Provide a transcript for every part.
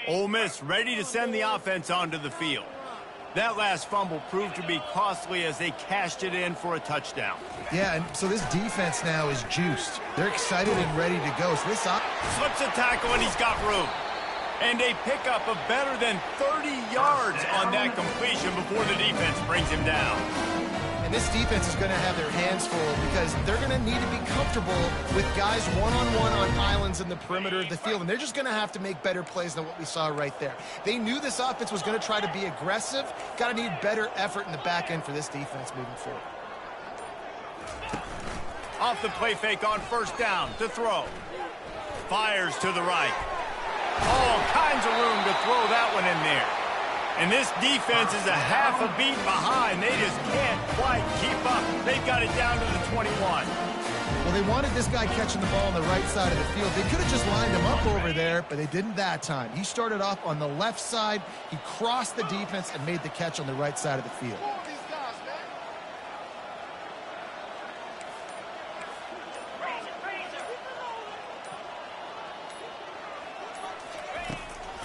Ole Miss ready to send the offense onto the field. That last fumble proved to be costly as they cashed it in for a touchdown. Yeah, and so this defense now is juiced. They're excited and ready to go. So this slips a tackle and he's got room. And a pickup of better than 30 yards on that completion before the defense brings him down. And this defense is going to have their hands full because they're going to need to be comfortable with guys one-on-one on islands in the perimeter of the field. And they're just going to have to make better plays than what we saw right there. They knew this offense was going to try to be aggressive. Got to need better effort in the back end for this defense moving forward. Off the play fake on first down to throw. Fires to the right. All kinds of room to throw that one in there. And this defense is a half a beat behind. They just can't quite keep up. They've got it down to the 21. Well, they wanted this guy catching the ball on the right side of the field. They could have just lined him up over there, but they didn't that time. He started off on the left side. He crossed the defense and made the catch on the right side of the field.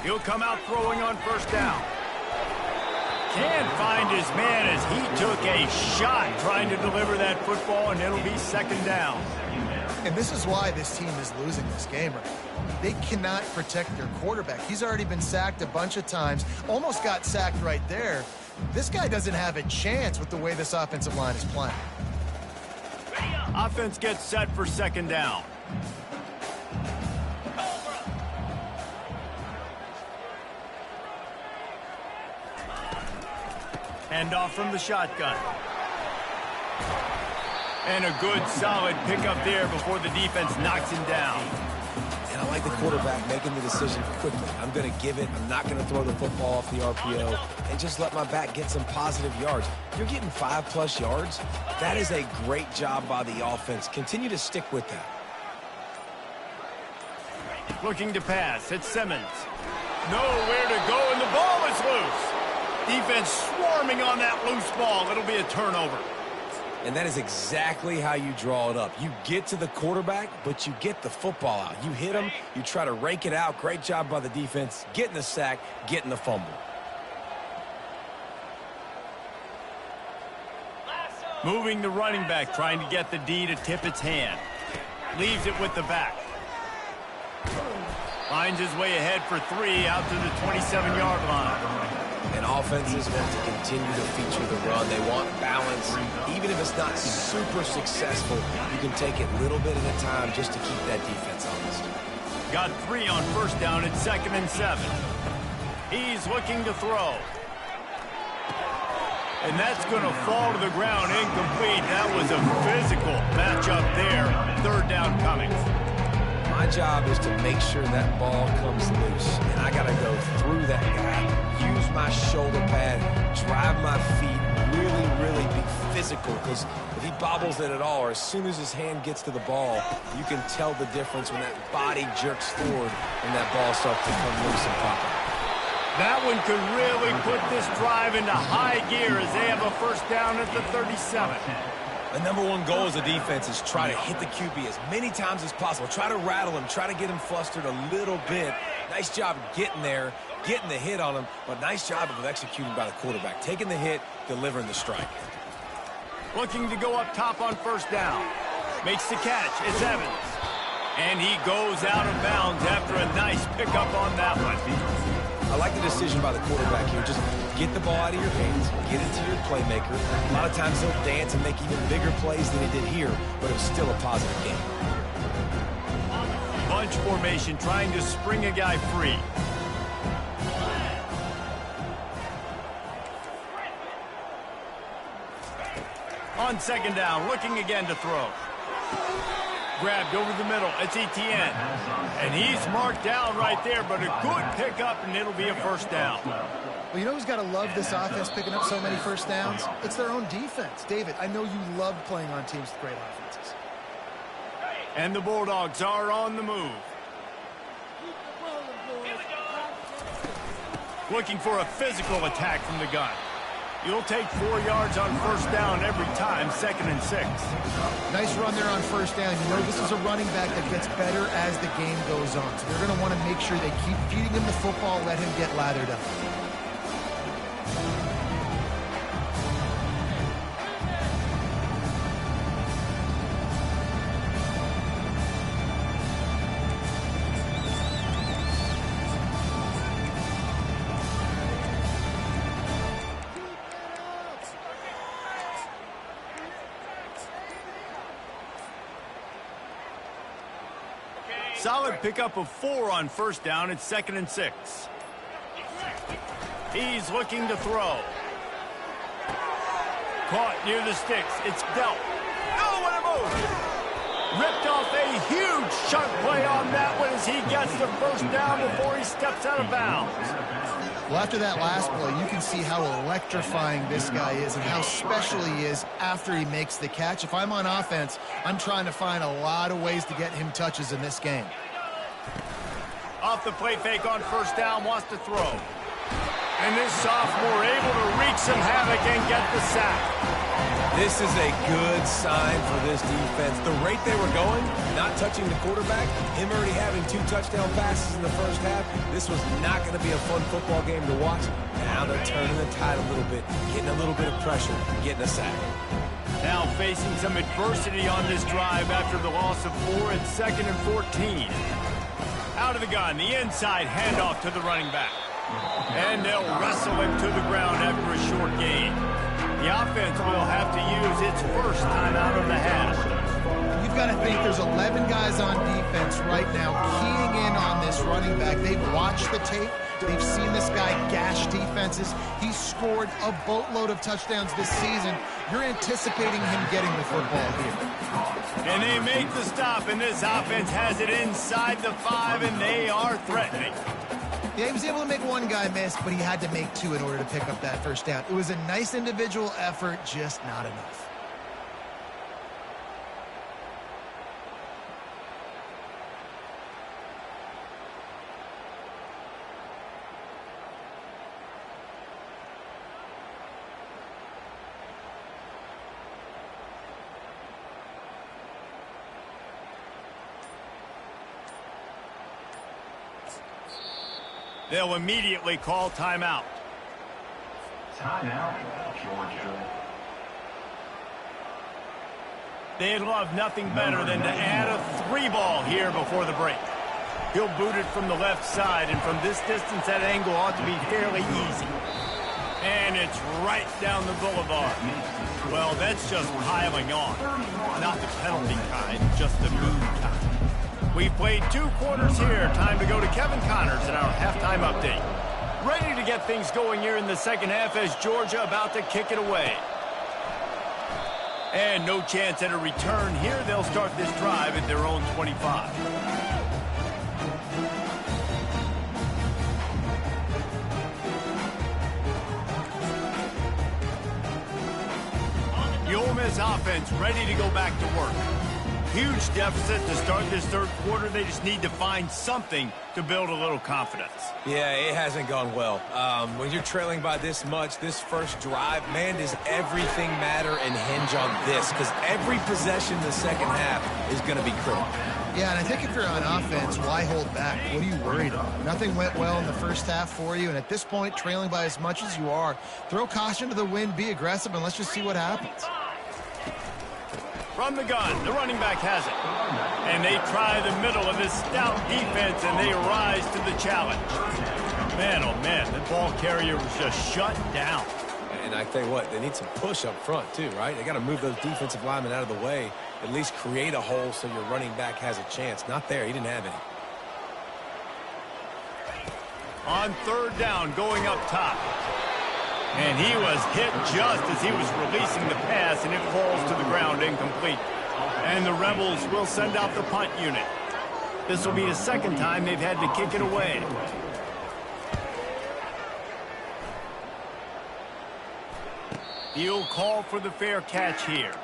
He'll come out throwing on first down. Can't find his man as he took a shot trying to deliver that football, and it'll be second down. And this is why this team is losing this game right now. They cannot protect their quarterback. He's already been sacked a bunch of times, almost got sacked right there. This guy doesn't have a chance with the way this offensive line is playing. Offense gets set for second down. Hand off from the shotgun. And a good, solid pickup there before the defense knocks him down. And I like the quarterback making the decision quickly. I'm going to give it. I'm not going to throw the football off the RPO and just let my back get some positive yards. You're getting 5+ yards. That is a great job by the offense. Continue to stick with that. Looking to pass. It's Simmons. Nowhere to go, and the ball is loose. Defense swarming on that loose ball. It'll be a turnover. And that is exactly how you draw it up. You get to the quarterback, but you get the football out. You hit him, you try to rake it out. Great job by the defense, getting the sack, getting the fumble. Moving the running back, trying to get the D to tip its hand. Leaves it with the back. Finds his way ahead for 3 out to the 27-yard line. And offenses want to continue to feature the run. They want balance. Even if it's not super successful, you can take it little bit at a time just to keep that defense honest. Got 3 on first down at 2nd and 7. He's looking to throw. And that's going to fall to the ground incomplete. That was a physical matchup there. 3rd down coming. My job is to make sure that ball comes loose. And I got to go through that guy, use my shoulder pad, drive my feet, really be physical. Because if he bobbles it at all, or as soon as his hand gets to the ball, you can tell the difference when that body jerks forward and that ball starts to come loose and pop up. That one could really put this drive into high gear as they have a first down at the 37. The #1 goal as a defense is try to hit the QB as many times as possible. Try to rattle him, try to get him flustered a little bit. Nice job getting there, getting the hit on him, but nice job of executing by the quarterback. Taking the hit, delivering the strike. Looking to go up top on first down. Makes the catch. It's Evans. And he goes out of bounds after a nice pickup on that one. I like the decision by the quarterback here. Just get the ball out of your hands, get it to your playmaker. A lot of times he'll dance and make even bigger plays than he did here, but it was still a positive game. Bunch formation, trying to spring a guy free. On second down, looking again to throw. Grabbed over the middle. It's Etienne. And he's marked down right there, but a good pickup, and it'll be a first down. Well, you know who's got to love this offense picking up so many first downs? It's their own defense. David, I know you love playing on teams with great offenses. And the Bulldogs are on the move. Looking for a physical attack from the gun. You'll take 4 yards on first down every time, 2nd and 6. Nice run there on first down. You know this is a running back that gets better as the game goes on. So they're going to want to make sure they keep feeding him the football, let him get lathered up. Solid pickup of 4 on first down. It's 2nd and 6. He's looking to throw. Caught near the sticks. It's dealt. Oh, what a move! Ripped off a huge chunk play on that one as he gets the first down before he steps out of bounds. Well, after that last play, you can see how electrifying this guy is and how special he is after he makes the catch. If I'm on offense, I'm trying to find a lot of ways to get him touches in this game. Off the play fake on first down, wants to throw. And this sophomore able to wreak some havoc and get the sack. This is a good sign for this defense. The rate they were going, not touching the quarterback, him already having 2 touchdown passes in the first half, this was not going to be a fun football game to watch. Now they're turning the tide a little bit, getting a little bit of pressure, getting a sack. Now facing some adversity on this drive after the loss of 4 and 2nd and 14. Out of the gun, the inside handoff to the running back. And they'll wrestle him to the ground after a short gain. The offense will have to use its first timeout of the half. You've got to think there's 11 guys on defense right now keying in on this running back. They've watched the tape. They've seen this guy gash defenses. He's scored a boatload of touchdowns this season. You're anticipating him getting the football here. And they make the stop, and this offense has it inside the 5, and they are threatening. Yeah, he was able to make one guy miss, but he had to make 2 in order to pick up that first down. It was a nice individual effort, just not enough. They'll immediately call timeout. Timeout, Georgia. They'd love nothing better than to add a 3 ball here before the break. He'll boot it from the left side, and from this distance, that angle ought to be fairly easy. And it's right down the boulevard. Well, that's just piling on. Not the penalty kind, just the mean kind. We've played 2 quarters here. Time to go to Kevin Connors in our halftime update. Ready to get things going here in the second half as Georgia about to kick it away. And no chance at a return here. They'll start this drive at their own 25. The Ole Miss offense ready to go back to work. Huge deficit to start this third quarter. They just need to find something to build a little confidence. Yeah, it hasn't gone well. When you're trailing by this much, this first drive, man, does everything matter and hinge on this? Because every possession in the second half is going to be critical. Yeah, and I think if you're on offense, why hold back? What are you worried about? Nothing went well in the first half for you, and at this point, trailing by as much as you are, throw caution to the wind, be aggressive, and let's just see what happens. From the gun, the running back has it. And they try the middle of this stout defense, and they rise to the challenge. Man, oh man, the ball carrier was just shut down. And I tell you what, they need some push up front too, right? They got to move those defensive linemen out of the way, at least create a hole so your running back has a chance. Not there, he didn't have any. On third down, going up top. And he was hit just as he was releasing the pass, and it falls to the ground incomplete. And the Rebels will send out the punt unit. This will be the second time they've had to kick it away. He'll call for the fair catch here.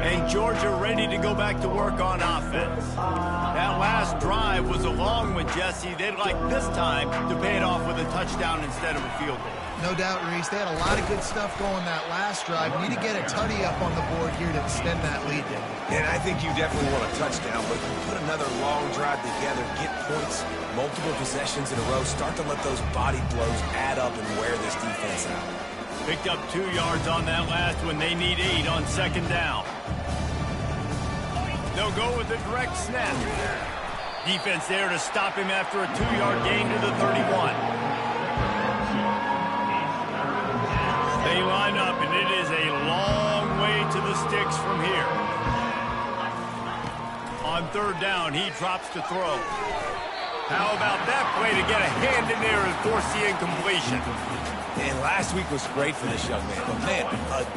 A Georgia ready to go back to work on offense. That last drive was a long one, Jesse. They'd like this time to pay it off with a touchdown instead of a field goal. No doubt, Reese. They had a lot of good stuff going that last drive. Need to get a tutty up on the board here to extend that lead. And I think you definitely want a touchdown, but put another long drive together, get points, multiple possessions in a row, start to let those body blows add up and wear this defense out. Picked up 2 yards on that last one. They need 8 on second down. They'll go with a direct snap. Defense there to stop him after a 2-yard gain to the 31. They line up, and it is a long way to the sticks from here. On third down, he drops to throw. How about that play to get a hand in there and force the incompletion? And last week was great for this young man. But, man,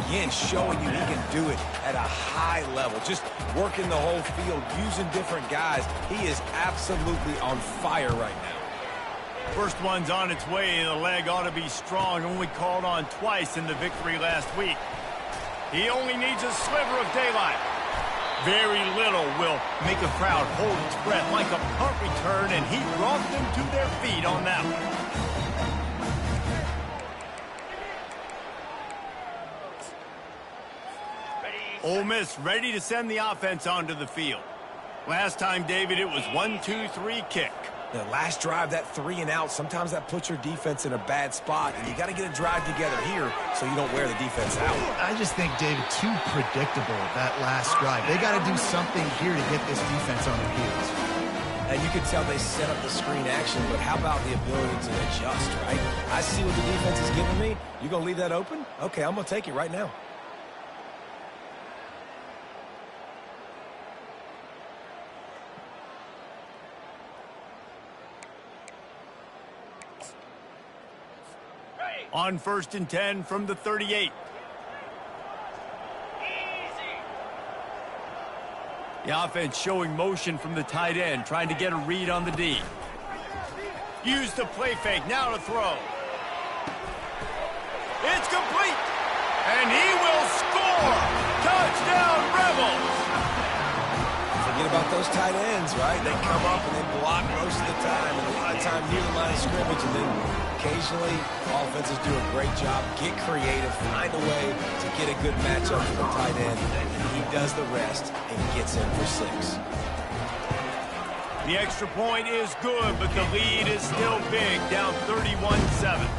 again, showing you he can do it at a high level. Just working the whole field, using different guys. He is absolutely on fire right now. First one's on its way. The leg ought to be strong. Only called on twice in the victory last week. He only needs a sliver of daylight. Very little will make a crowd hold its breath like a punt return, and he brought them to their feet on that one. Ole Miss ready to send the offense onto the field. Last time, David, it was 1-2-3 kick. The last drive, that 3 and out, sometimes that puts your defense in a bad spot, and you got to get a drive together here so you don't wear the defense out. I just think, David, too predictable, that last drive. They got to do something here to get this defense on their heels. And you can tell they set up the screen action, but how about the ability to adjust, right? I see what the defense is giving me. You going to leave that open? Okay, I'm going to take it right now. On 1st and 10 from the 38. The offense showing motion from the tight end, trying to get a read on the D. Use the play fake, now to throw. It's complete, and he will score! Touchdown, Rebels! Forget about those tight ends, right? They come up and they block most of the time, and a lot of time near the line of scrimmage, and then occasionally offenses do a great job, get creative, find a way to get a good matchup for the tight end, and he does the rest and gets in for 6. The extra point is good, but the lead is still big, down 31-7.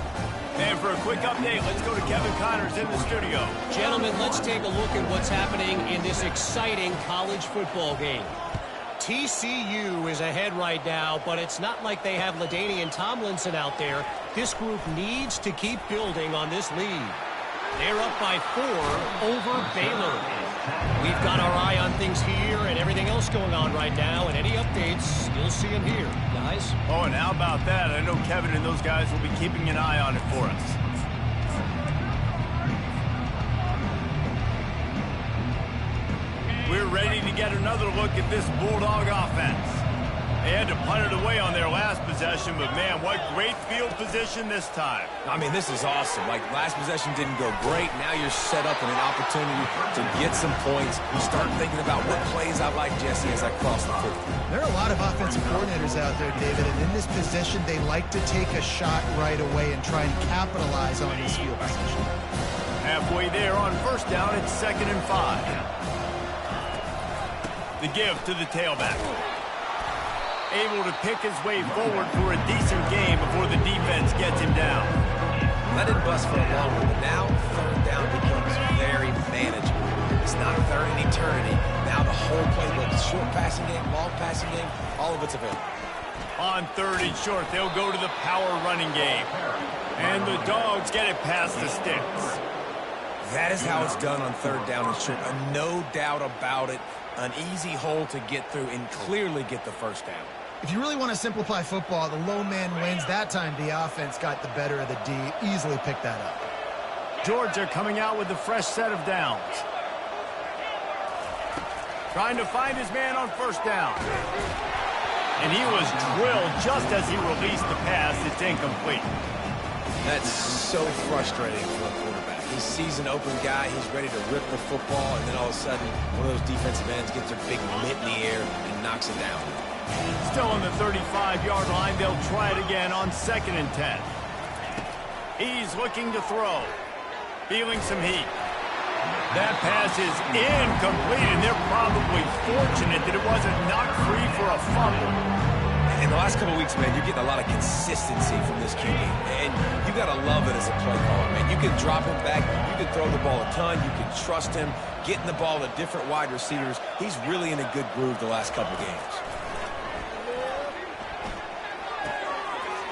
And for a quick update, let's go to Kevin Connors in the studio. Gentlemen, let's take a look at what's happening in this exciting college football game. TCU is ahead right now, but it's not like they have LaDainian Tomlinson out there. This group needs to keep building on this lead. They're up by 4 over Baylor. We've got our eye on things here and everything else going on right now, and any updates, you'll see them here, guys. Oh, and how about that? I know Kevin and those guys will be keeping an eye on it for us. We're ready to get another look at this Bulldog offense. They had to punt it away on their last possession, but man, what great field position this time. I mean, this is awesome. Like, last possession didn't go great. Now you're set up in an opportunity to get some points. You start thinking about what plays I like, Jesse, as I cross the football. There are a lot of offensive coordinators out there, David, and in this position, they like to take a shot right away and try and capitalize on this field position. Halfway there on 1st down, it's 2nd and 5. The give to the tailback. Able to pick his way forward for a decent game before the defense gets him down. Let it bust for a long one, but now 3rd down becomes very manageable. It's not 3rd and eternity. Now the whole playbook, short passing game, long passing game, all of it's available. On 3rd and short, they'll go to the power running game. And the Dogs get it past the sticks. That is how it's done on 3rd down and short. No doubt about it. An easy hole to get through and clearly get the 1st down. If you really want to simplify football, the low man wins. That time the offense got the better of the D. Easily picked that up. Georgia coming out with a fresh set of downs. Trying to find his man on 1st down. And he was drilled just as he released the pass. It's incomplete. That's so frustrating for a quarterback. He sees an open guy, he's ready to rip the football, and then all of a sudden, one of those defensive ends gets their big mitt in the air and knocks it down. Still on the 35-yard line, they'll try it again on 2nd and 10. He's looking to throw. Feeling some heat. That pass is incomplete, and they're probably fortunate that it wasn't knocked free for a fumble. In the last couple of weeks, man, you're getting a lot of consistency from this QB. And you got to love it as a play caller, man. You can drop him back. You can throw the ball a ton. You can trust him. Getting the ball to different wide receivers. He's really in a good groove the last couple games.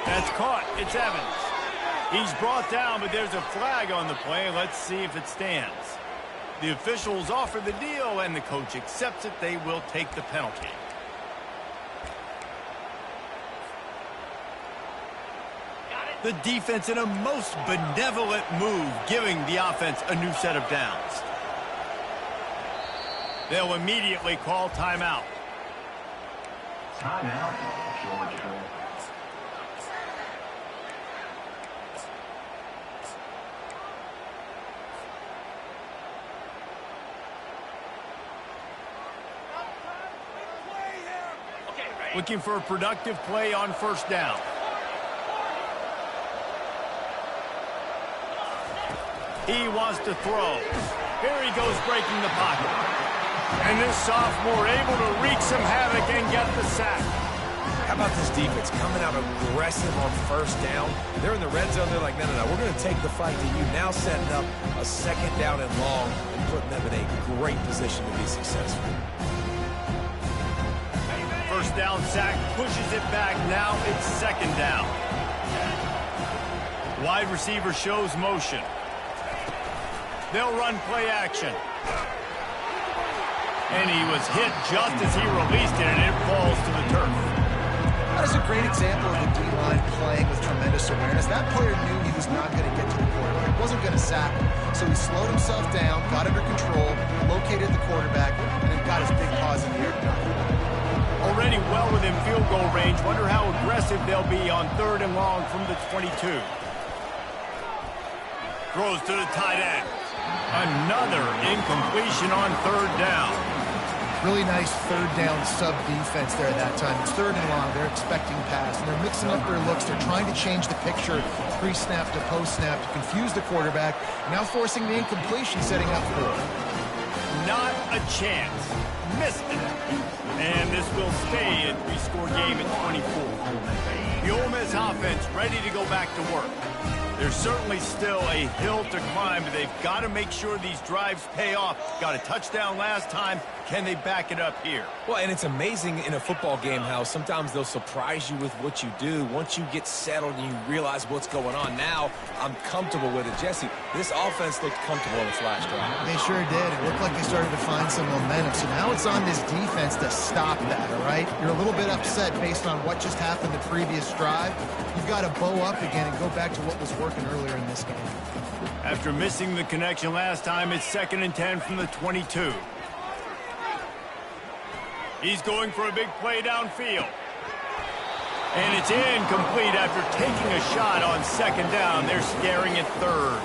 That's caught. It's Evans. He's brought down, but there's a flag on the play. Let's see if it stands. The officials offer the deal, and the coach accepts it. They will take the penalty. The defense in a most benevolent move, giving the offense a new set of downs. They'll immediately call timeout. Timeout, Georgia. Looking for a productive play on 1st down. He wants to throw. Here he goes breaking the pocket. And this sophomore able to wreak some havoc and get the sack. How about this defense coming out aggressive on 1st down? They're in the red zone. They're like, no, we're going to take the fight to you. Now setting up a 2nd down and long and putting them in a great position to be successful. 1st down sack pushes it back. Now it's 2nd down. Wide receiver shows motion. They'll run play action. And he was hit just as he released it, and it falls to the turf. That is a great example of the D-line playing with tremendous awareness. That player knew he was not going to get to the quarterback. He wasn't going to sack him. So he slowed himself down, got under control, located the quarterback, and then got his big paws in the air. Already well within field goal range. Wonder how aggressive they'll be on 3rd and long from the 22. Throws to the tight end. Another incompletion on 3rd down. Really nice 3rd down sub defense there at that time. It's 3rd and long. They're expecting pass, and they're mixing up their looks. They're trying to change the picture pre-snap to post-snap to confuse the quarterback. Now forcing the incompletion, setting up for it. Not a chance. Missed it. And this will stay a 3-score game at 24. The Ole Miss offense ready to go back to work. There's certainly still a hill to climb, but they've got to make sure these drives pay off. Got a touchdown last time. Can they back it up here? Well, and it's amazing in a football game how sometimes they'll surprise you with what you do. Once you get settled and you realize what's going on, now I'm comfortable with it. Jesse, this offense looked comfortable in its last drive. They sure did. It looked like they started to find some momentum. So now it's on this defense to stop that, all right? You're a little bit upset based on what just happened the previous drive. You've got to bow up again and go back to what was working earlier in this game. After missing the connection last time, it's 2nd and 10 from the 22. He's going for a big play downfield. And it's incomplete after taking a shot on 2nd down. They're scaring at 3rd.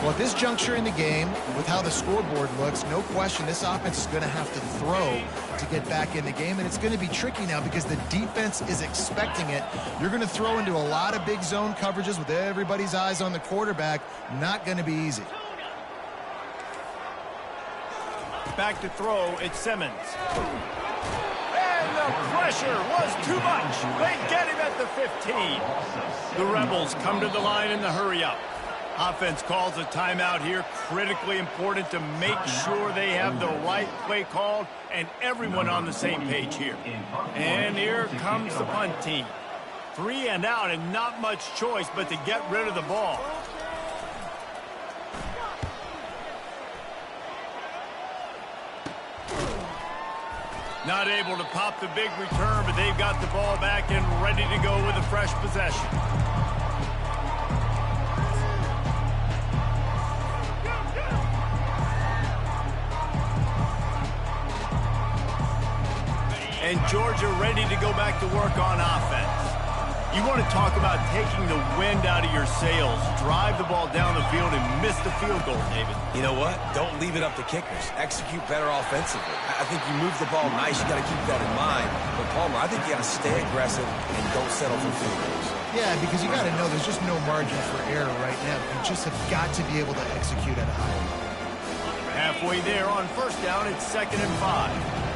Well, at this juncture in the game, with how the scoreboard looks, no question this offense is going to have to throw to get back in the game, and it's going to be tricky now because the defense is expecting it. You're going to throw into a lot of big zone coverages with everybody's eyes on the quarterback. Not going to be easy. Back to throw, it's Simmons. And the pressure was too much. They get him at the 15. The Rebels come to the line in the hurry-up. Offense calls a timeout here. Critically important to make sure they have the right play called and everyone on the same page here. And here comes the punt team. 3 and out and not much choice but to get rid of the ball. Not able to pop the big return, but they've got the ball back and ready to go with a fresh possession. And Georgia ready to go back to work on offense. You want to talk about taking the wind out of your sails. Drive the ball down the field and miss the field goal, David. You know what? Don't leave it up to kickers. Execute better offensively. I think you move the ball nice. You got to keep that in mind. But, Palmer, I think you got to stay aggressive and don't settle for field goals. Yeah, because you got to know there's just no margin for error right now. You just have got to be able to execute at a high level. Halfway there on first down, it's 2nd and 5.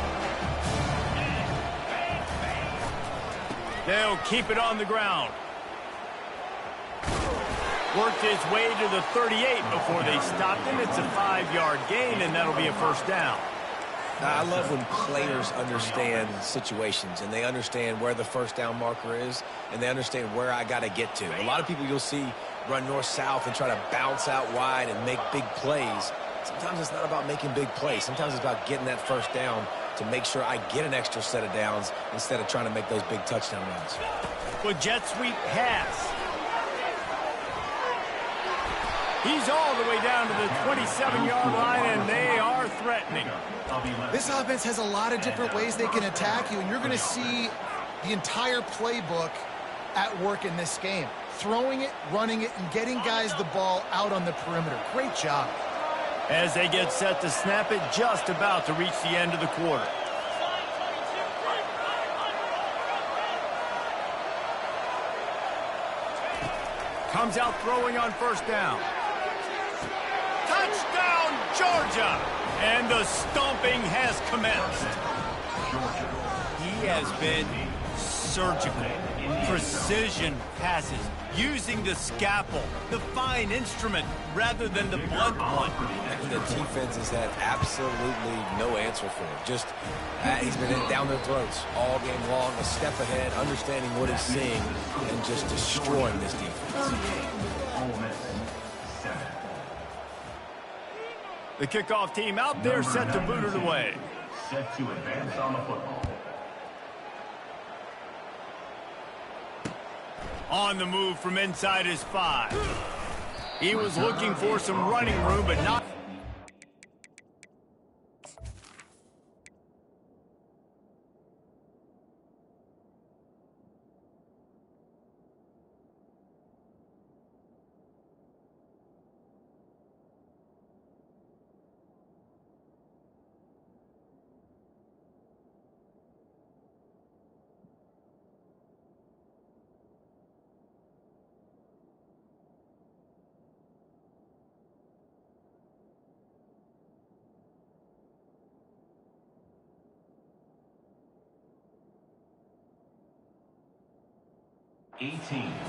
They'll keep it on the ground. Worked his way to the 38 before they stopped him. It's a 5-yard gain, and that'll be a first down. I love when players understand situations, and they understand where the first down marker is, and they understand where I got to get to. A lot of people you'll see run north-south and try to bounce out wide and make big plays. Sometimes it's not about making big plays. Sometimes it's about getting that first down to make sure I get an extra set of downs instead of trying to make those big touchdown runs. Good jet sweep pass. He's all the way down to the 27-yard line, and they are threatening. This offense has a lot of different ways they can attack you, and you're going to see the entire playbook at work in this game. Throwing it, running it, and getting guys the ball out on the perimeter. Great job. As they get set to snap it, just about to reach the end of the quarter. Comes out throwing on first down. Touchdown, Georgia! And the stomping has commenced. He has been surgical. Precision passes, using the scalpel, the fine instrument, rather than the blunt one. And the defense has had absolutely no answer for it. Just, he's been down their throats all game long, a step ahead, understanding what he's seeing, and just destroying this defense. The kickoff team out there set to boot it away. Set to advance on the football. On the move from inside his 5. He was looking for some running room, but not.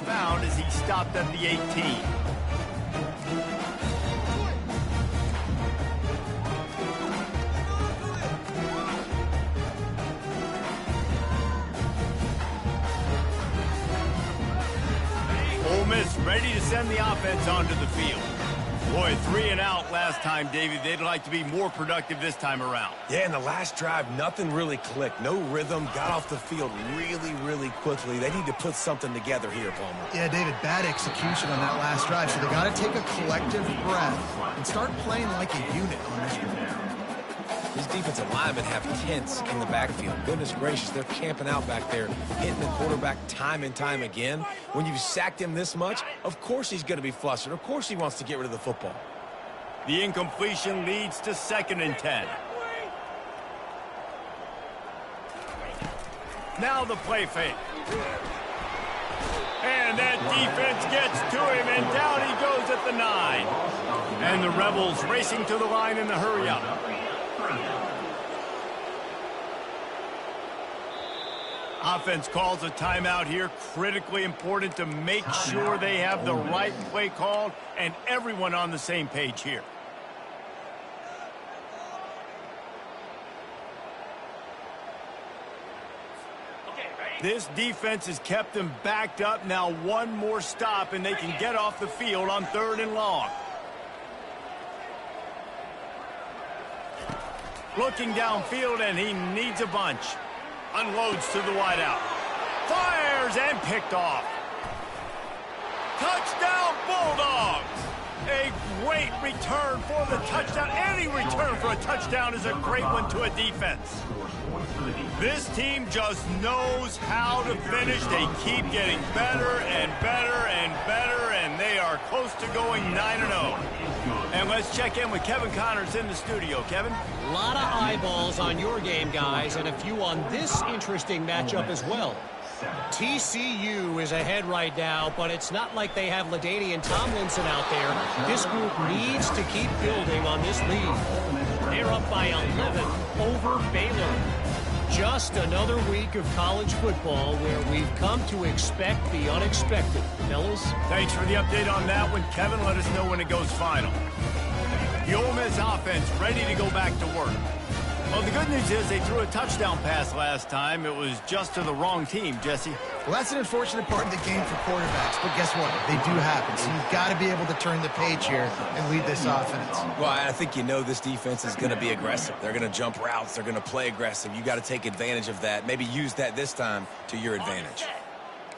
Found as he stopped at the 18. Ole Miss ready to send the offense onto the field. Boy, 3 and out last time, Davey. They'd like to be more productive this time around. Yeah, in the last drive, nothing really clicked. No rhythm, got off the field really quickly. They need to put something together here, Palmer. Yeah, David, bad execution on that last drive, so they got to take a collective breath and start playing like a unit on this one. These defensive linemen have tents in the backfield. Goodness gracious, they're camping out back there, hitting the quarterback time and time again. When you've sacked him this much, of course he's going to be flustered. Of course he wants to get rid of the football. The incompletion leads to 2nd and 10. Now the play fake. And that defense gets to him, and down he goes at the 9. And the Rebels racing to the line in the hurry up. Offense calls a timeout here. Critically important to make sure they have the right play called and everyone on the same page here. This defense has kept them backed up. Now one more stop and they can get off the field on 3rd and long. Looking downfield, and he needs a bunch. Unloads to the wideout. Fires and picked off. Touchdown, Bulldogs! A great return for the touchdown. Any return for a touchdown is a great one to a defense. This team just knows how to finish. They keep getting better and better and better, and they are close to going 9-0. And let's check in with Kevin Connors in the studio. Kevin? A lot of eyeballs on your game, guys, and a few on this interesting matchup as well. TCU is ahead right now, but it's not like they have LaDainian Tomlinson out there. This group needs to keep building on this lead. They're up by 11 over Baylor. Just another week of college football where we've come to expect the unexpected. Fellas? Thanks for the update on that one, Kevin. Let us know when it goes final. The Ole Miss offense ready to go back to work. Well, the good news is they threw a touchdown pass last time. It was just to the wrong team, Jesse. Well, that's an unfortunate part of the game for quarterbacks, but guess what? They do happen, so you've got to be able to turn the page here and lead this offense. Well, I think you know this defense is going to be aggressive. They're going to jump routes. They're going to play aggressive. You got to take advantage of that. Maybe use that this time to your advantage.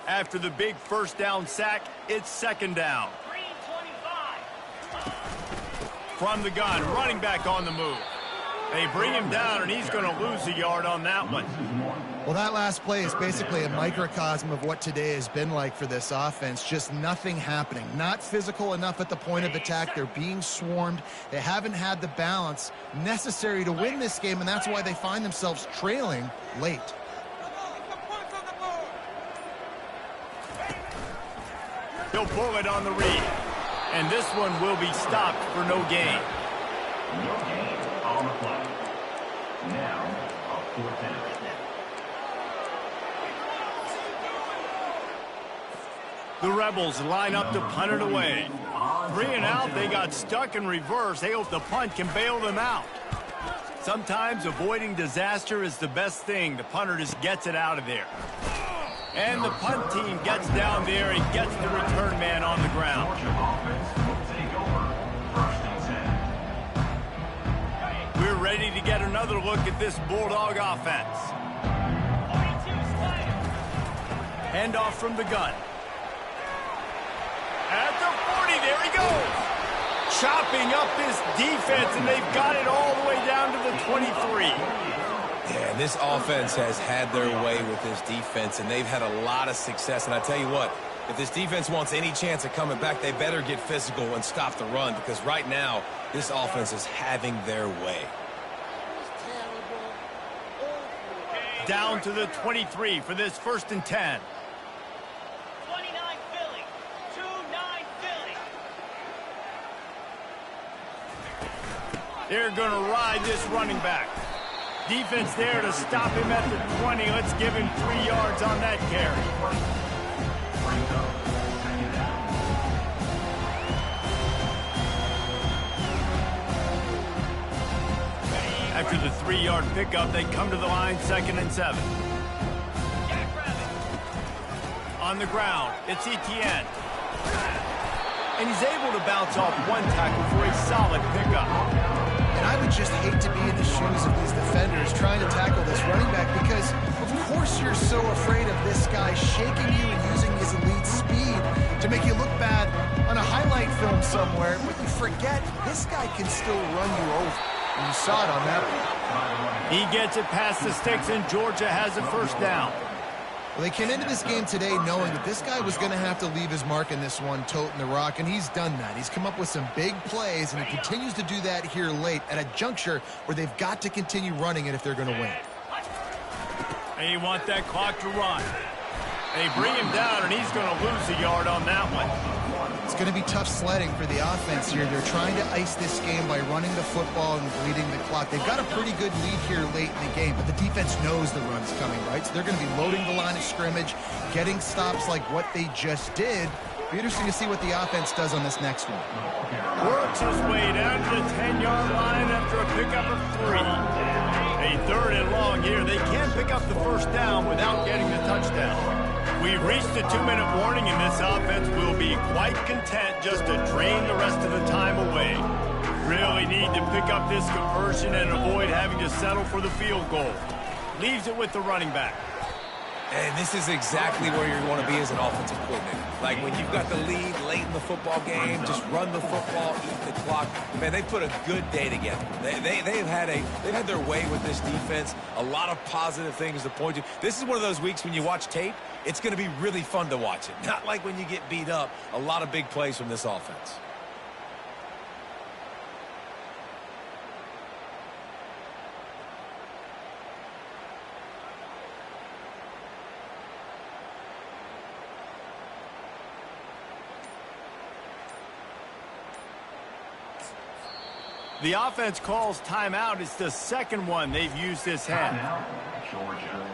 After the big first down sack, it's second down. From the gun, running back on the move. They bring him down, and he's going to lose a yard on that one. Well, that last play is basically a microcosm of what today has been like for this offense. Just nothing happening. Not physical enough at the point of attack. They're being swarmed. They haven't had the balance necessary to win this game, and that's why they find themselves trailing late. He'll pull it on the read. And this one will be stopped for no gain. No gain on the play. Now, a 4th down. The Rebels line up to punt it away. 3 and out, they got stuck in reverse. They hope the punt can bail them out. Sometimes avoiding disaster is the best thing. The punter just gets it out of there. And the punt team gets down there and gets the return man on the ground. We're ready to get another look at this Bulldog offense. Handoff from the gun. At the 40, there he goes. Chopping up this defense, and they've got it all the way down to the 23. Yeah, this offense has had their way with this defense, and they've had a lot of success. And I tell you what, if this defense wants any chance of coming back, they better get physical and stop the run, because right now, this offense is having their way. Down to the 23 for this 1st and 10. 29 Philly. 2-9 Philly. They're going to ride this running back. Defense there to stop him at the 20. Let's give him 3 yards on that carry. After the 3-yard pickup, they come to the line, 2nd and 7. On the ground, it's Etienne. And he's able to bounce off one tackle for a solid pickup. And I would just hate to be in the shoes of these defenders trying to tackle this running back, because of course you're so afraid of this guy shaking you and using his elite speed to make you look bad on a highlight film somewhere, but you forget this guy can still run you over. And you saw it on that one. He gets it past the sticks, and Georgia has a 1st down. Well, they came into this game today knowing that this guy was going to have to leave his mark in this one, toting the rock, and he's done that. He's come up with some big plays, and he continues to do that here late at a juncture where they've got to continue running it if they're going to win. They want that clock to run. They bring him down, and he's going to lose a yard on that one. It's going to be tough sledding for the offense here. They're trying to ice this game by running the football and bleeding the clock. They've got a pretty good lead here late in the game, but the defense knows the run's coming, right? So they're going to be loading the line of scrimmage, getting stops like what they just did. It'll be interesting to see what the offense does on this next one. Works his way down to the 10-yard line after a pickup of 3. A 3rd and long here. They can't pick up the 1st down without getting the touchdown. We've reached the 2-minute warning, and this offense will be quite content just to drain the rest of the time away. Really need to pick up this conversion and avoid having to settle for the field goal. Leaves it with the running back. And this is exactly where you want to be as an offensive coordinator. Like when you've got the lead late in the football game, just run the football, eat the clock. Man, they put a good day together. They've had their way with this defense. A lot of positive things to point to. This is one of those weeks when you watch tape, it's going to be really fun to watch it. Not like when you get beat up. A lot of big plays from this offense. The offense calls timeout. It's the second one they've used this half. Timeout, Georgia.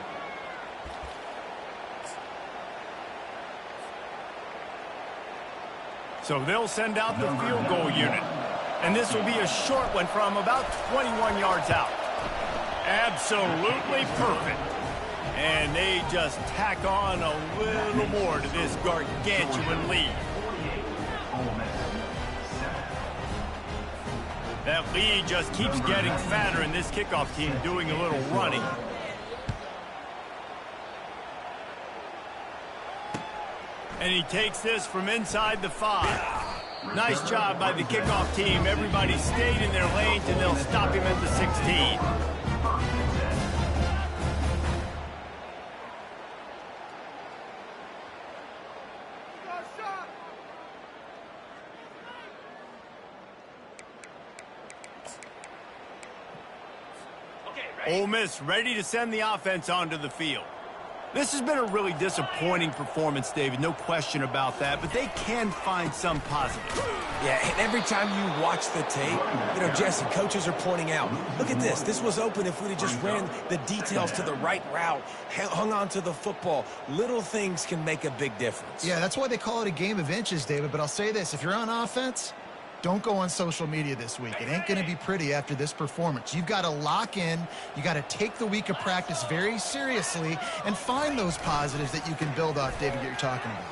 So they'll send out the field goal unit. And this will be a short one from about 21 yards out. Absolutely perfect. And they just tack on a little more to this gargantuan lead. That lead just keeps getting fatter, and this kickoff team doing a little running. And he takes this from inside the 5. Nice job by the kickoff team. Everybody stayed in their lanes, and they'll stop him at the 16. Ole Miss ready to send the offense onto the field. This has been a really disappointing performance, David, no question about that, but they can find some positive. Yeah, and every time you watch the tape, Jesse, coaches are pointing out, look at this. This was open if we'd have just ran the details to the right route, hung on to the football. Little things can make a big difference. Yeah, that's why they call it a game of inches, David, but I'll say this. If you're on offense, don't go on social media this week. It ain't going to be pretty after this performance. You've got to lock in. You got to take the week of practice very seriously and find those positives that you can build off, David, that you're talking about.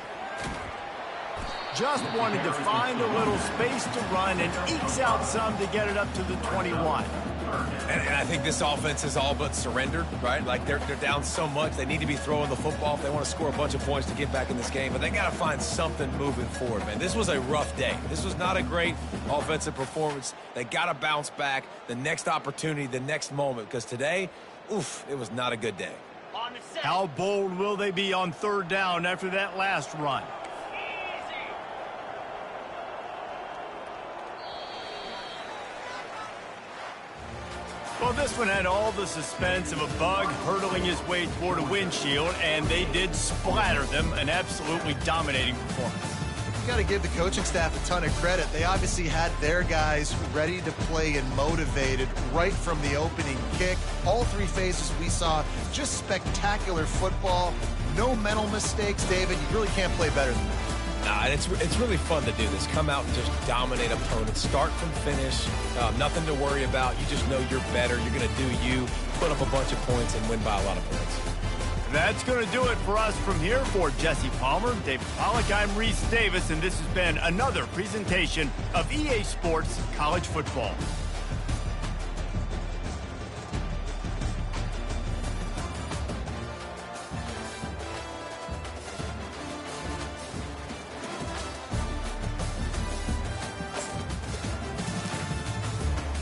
Just wanted to find a little space to run and ekes out some to get it up to the 21. And I think this offense is all but surrendered, right? Like they're down so much. They need to be throwing the football if they want to score a bunch of points to get back in this game. But they got to find something moving forward, man. This was a rough day. This was not a great offensive performance. They got to bounce back the next opportunity, the next moment. Because today, oof, it was not a good day. How bold will they be on third down after that last run? Well, this one had all the suspense of a bug hurtling his way toward a windshield, and they did splatter them. An absolutely dominating performance. You got to give the coaching staff a ton of credit. They obviously had their guys ready to play and motivated right from the opening kick. All three phases we saw, just spectacular football. No mental mistakes, David. You really can't play better than that. Nah, it's really fun to do this. Come out and just dominate opponents. Start from finish. Nothing to worry about. You just know you're better. You're going to do you, put up a bunch of points, and win by a lot of points. That's going to do it for us from here. For Jesse Palmer, David Pollack, I'm Reese Davis, and this has been another presentation of EA Sports College Football.